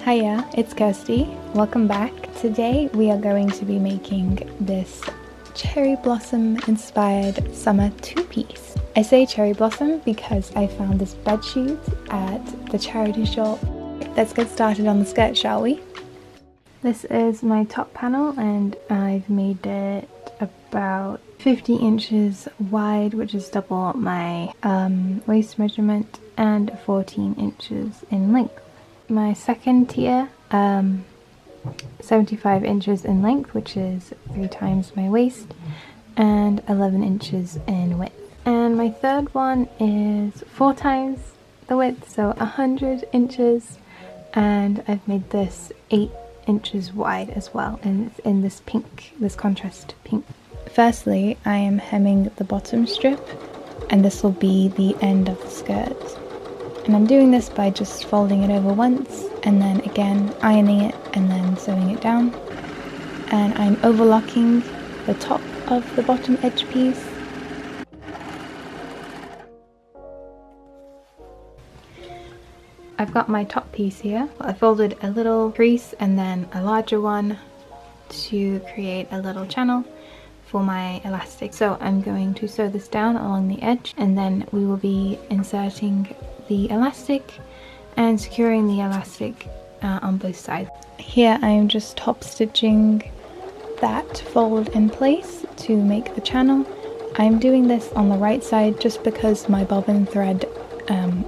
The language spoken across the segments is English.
Hiya, it's Kirsty. Welcome back. Today we are going to be making this cherry blossom inspired summer two-piece. I say cherry blossom because I found this bedsheet at the charity shop. Let's get started on the skirt, shall we? This is my top panel and I've made it about 50 inches wide, which is double my waist measurement, and 14 inches in length. My second tier, 75 inches in length, which is 3 times my waist, and 11 inches in width. And my third one is 4 times the width, so 100 inches, and I've made this 8 inches wide as well, and it's in this pink, this contrast pink. Firstly, I am hemming the bottom strip, and this will be the end of the skirt. And I'm doing this by just folding it over once and then again ironing it and then sewing it down. And I'm overlocking the top of the bottom edge piece. I've got my top piece here. I folded a little crease and then a larger one to create a little channel for my elastic. So I'm going to sew this down along the edge, and then we will be inserting the elastic and securing the elastic on both sides. Here I am just top stitching that fold in place to make the channel. I'm doing this on the right side just because my bobbin thread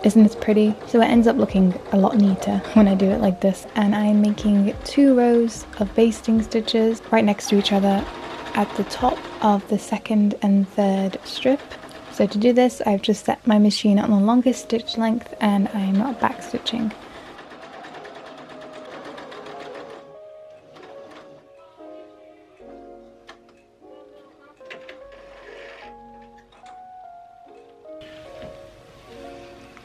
isn't as pretty, so it ends up looking a lot neater when I do it like this. And I'm making 2 rows of basting stitches right next to each other at the top of the second and third strip. So to do this, I've just set my machine on the longest stitch length and I'm not back stitching.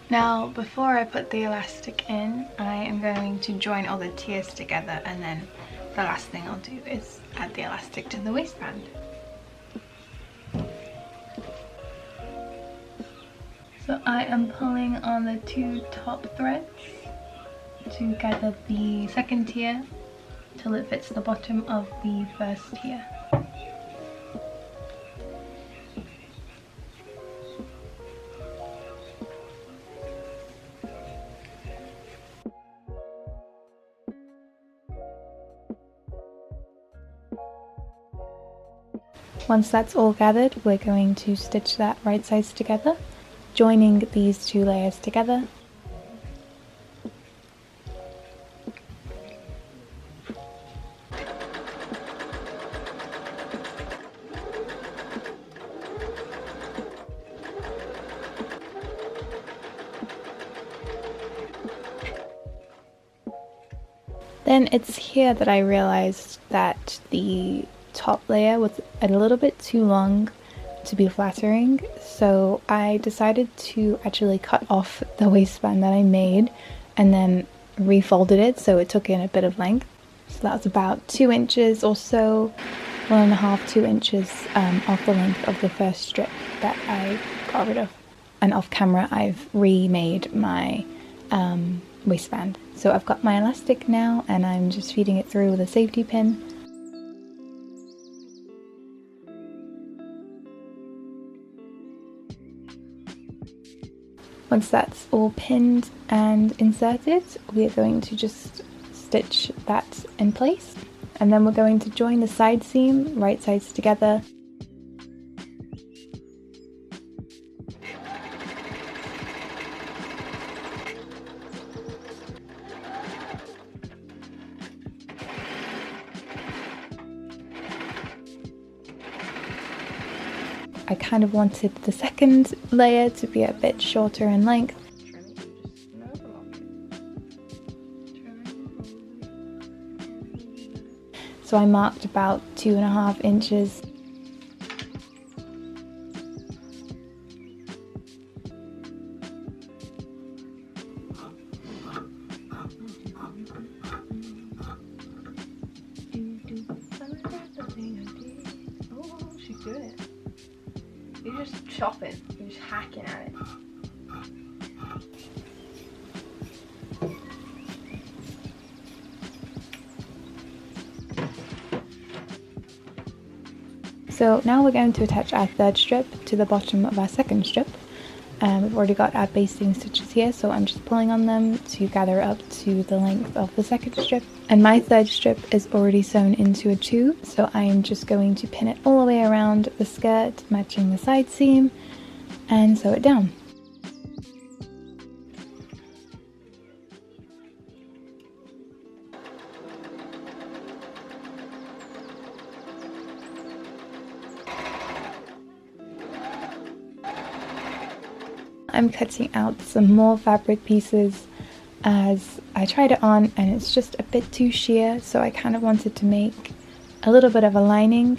Now, before I put the elastic in, I am going to join all the tiers together, and then the last thing I'll do is add the elastic to the waistband. So I am pulling on the 2 top threads to gather the second tier till it fits the bottom of the first tier. Once that's all gathered, we're going to stitch that right sides together, joining these 2 layers together. Then it's here that I realized that the top layer was a little bit too long to be flattering, so I decided to actually cut off the waistband that I made and then refolded it so it took in a bit of length. So that was about 2 inches or so, 1.5 to 2 inches off the length of the first strip that I got rid of. And off camera I've remade my waistband. So I've got my elastic now and I'm just feeding it through with a safety pin. Once that's all pinned and inserted, we are going to just stitch that in place, and then we're going to join the side seam right sides together. I kind of wanted the second layer to be a bit shorter in length. So I marked about 2.5 inches. Oh, she's doing it. You're just chopping, you're just hacking at it. So now we're going to attach our third strip to the bottom of our second strip. We've already got our basting stitches here, so I'm just pulling on them to gather up to the length of the second strip. And my third strip is already sewn into a tube, so I am just going to pin it all the way around the skirt, matching the side seam, and sew it down. I'm cutting out some more fabric pieces as I tried it on and it's just a bit too sheer, so I kind of wanted to make a little bit of a lining,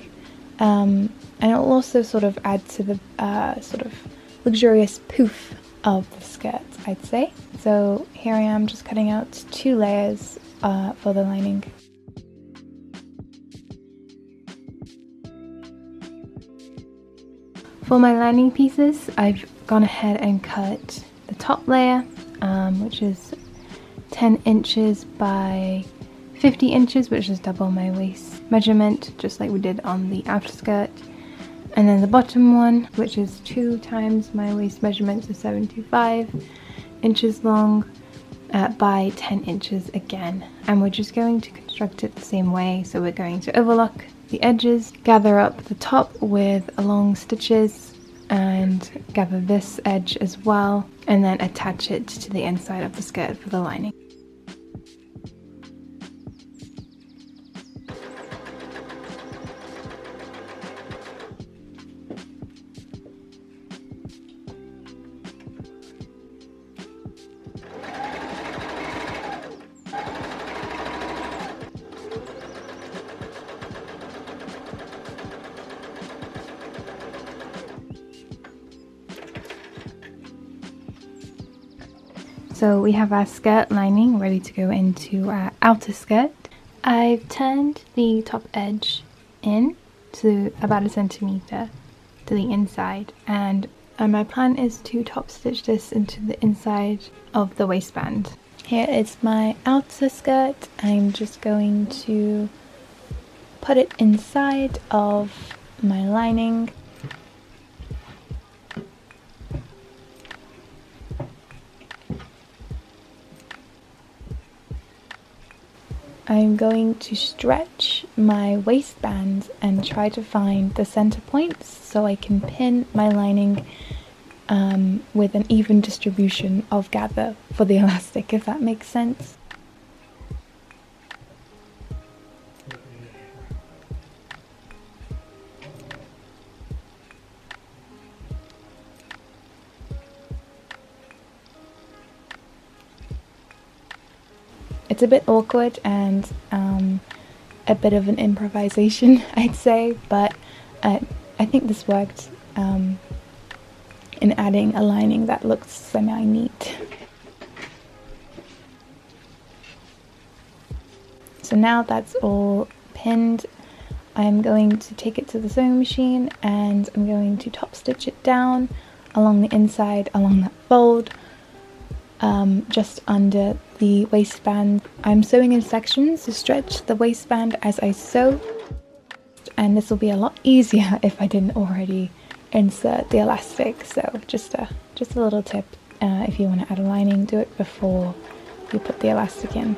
and it'll also sort of add to the sort of luxurious poof of the skirt, I'd say. So here I am just cutting out 2 layers for the lining. For my lining pieces, I've gone ahead and cut the top layer, which is 10 inches by 50 inches, which is double my waist measurement, just like we did on the outer skirt. And then the bottom one, which is 2 times my waist measurement, so 75 inches long by 10 inches again. And we're just going to construct it the same way. So we're going to overlock the edges, gather up the top with long stitches, and gather this edge as well, and then attach it to the inside of the skirt for the lining. So we have our skirt lining ready to go into our outer skirt. I've turned the top edge in to about 1 centimeter to the inside, and my plan is to top stitch this into the inside of the waistband. Here is my outer skirt. I'm just going to put it inside of my lining. I'm going to stretch my waistband and try to find the center points so I can pin my lining with an even distribution of gather for the elastic, if that makes sense. It's a bit awkward and a bit of an improvisation, I'd say, but I think this worked in adding a lining that looks semi-neat. So now that's all pinned, I'm going to take it to the sewing machine and I'm going to top stitch it down along the inside, along that fold, just under the waistband. I'm sewing in sections to stretch the waistband as I sew, and this will be a lot easier if I didn't already insert the elastic. So just a little tip, if you want to add a lining, do it before you put the elastic in.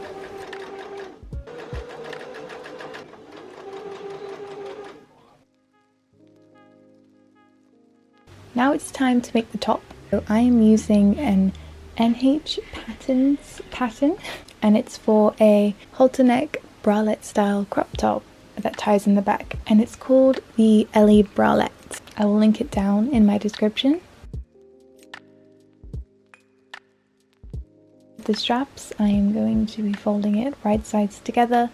Now it's time to make the top. So I am using an NH patterns pattern, and it's for a halter neck bralette style crop top that ties in the back, and it's called the Ellie bralette. I will link it down in my description. The straps, I am going to be folding it right sides together.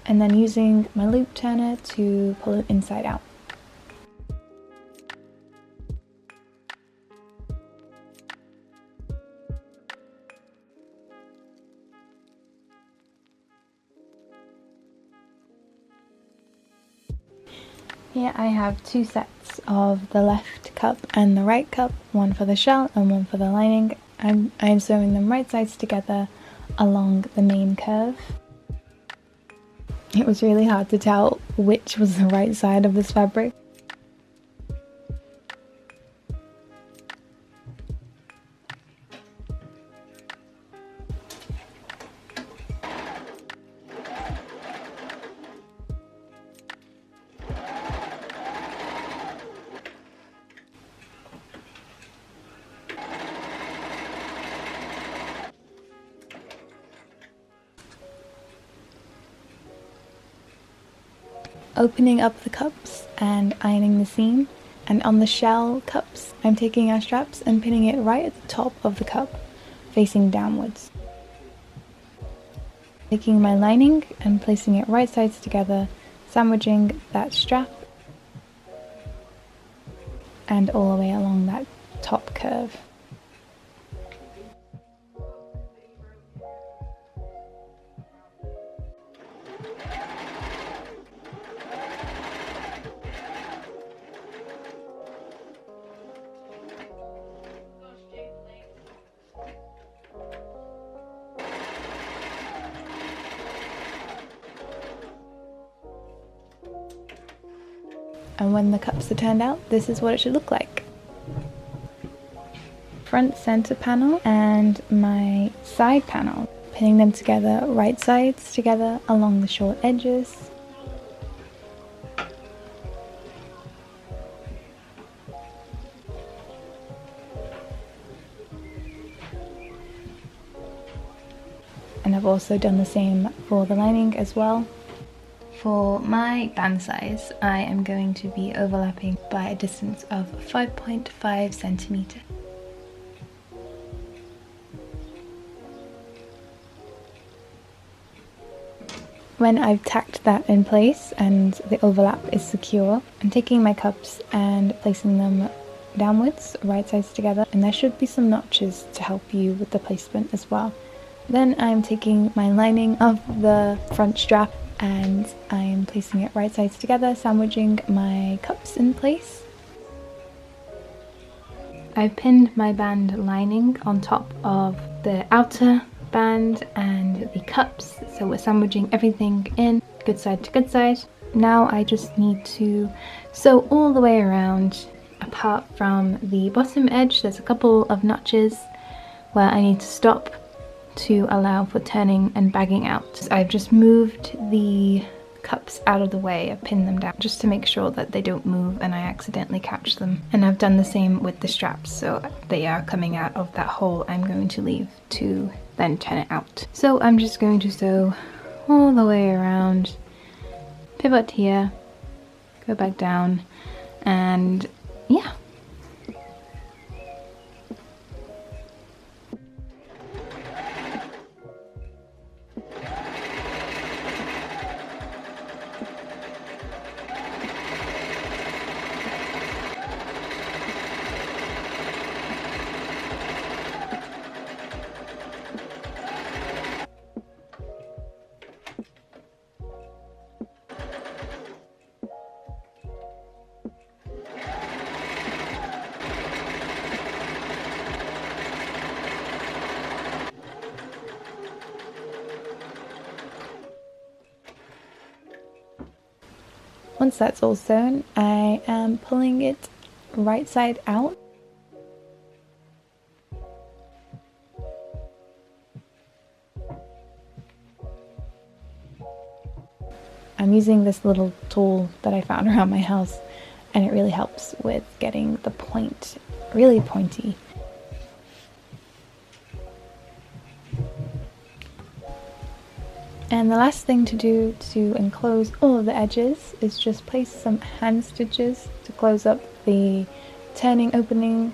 And then using my loop turner to pull it inside out. Here I have two sets of the left cup and the right cup, one for the shell and one for the lining. I'm sewing them right sides together along the main curve. It was really hard to tell which was the right side of this fabric. Opening up the cups and ironing the seam, and on the shell cups I'm taking our straps and pinning it right at the top of the cup, facing downwards. Taking my lining and placing it right sides together, sandwiching that strap and all the way along that top curve. And when the cups are turned out, this is what it should look like. Front center panel and my side panel, pinning them together right sides together along the short edges. And I've also done the same for the lining as well. For my band size, I am going to be overlapping by a distance of 5.5 centimeter. When I've tacked that in place and the overlap is secure, I'm taking my cups and placing them downwards, right sides together, and there should be some notches to help you with the placement as well. Then I'm taking my lining of the front strap and I'm placing it right sides together, sandwiching my cups in place. I've pinned my band lining on top of the outer band and the cups, so we're sandwiching everything in, good side to good side. Now I just need to sew all the way around. Apart from the bottom edge, there's a couple of notches where I need to stop to allow for turning and bagging out. So I've just moved the cups out of the way, I've pinned them down just to make sure that they don't move and I accidentally catch them. And I've done the same with the straps, so they are coming out of that hole I'm going to leave to then turn it out. So I'm just going to sew all the way around, pivot here, go back down, and yeah. Once that's all sewn, I am pulling it right side out. I'm using this little tool that I found around my house, and it really helps with getting the point really pointy. And the last thing to do to enclose all of the edges is just place some hand stitches to close up the turning opening.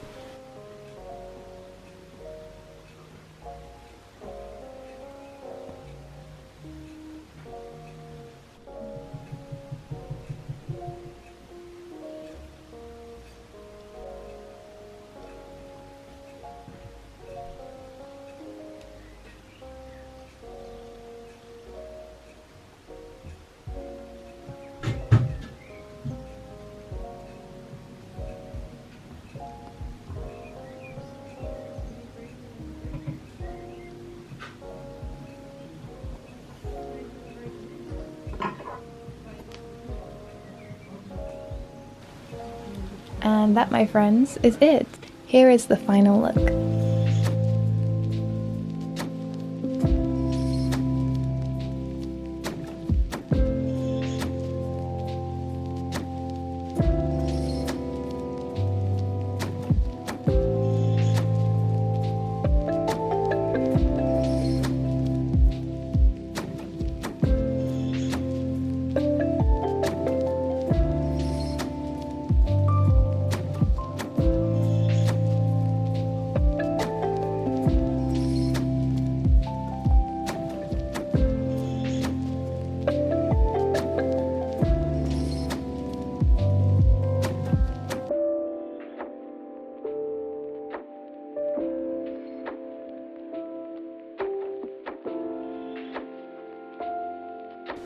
And that, my friends, is it. Here is the final look.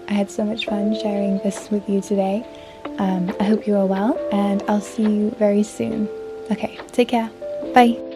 I had so much fun sharing this with you today. I hope you are well, and I'll see you very soon. Okay, take care. Bye.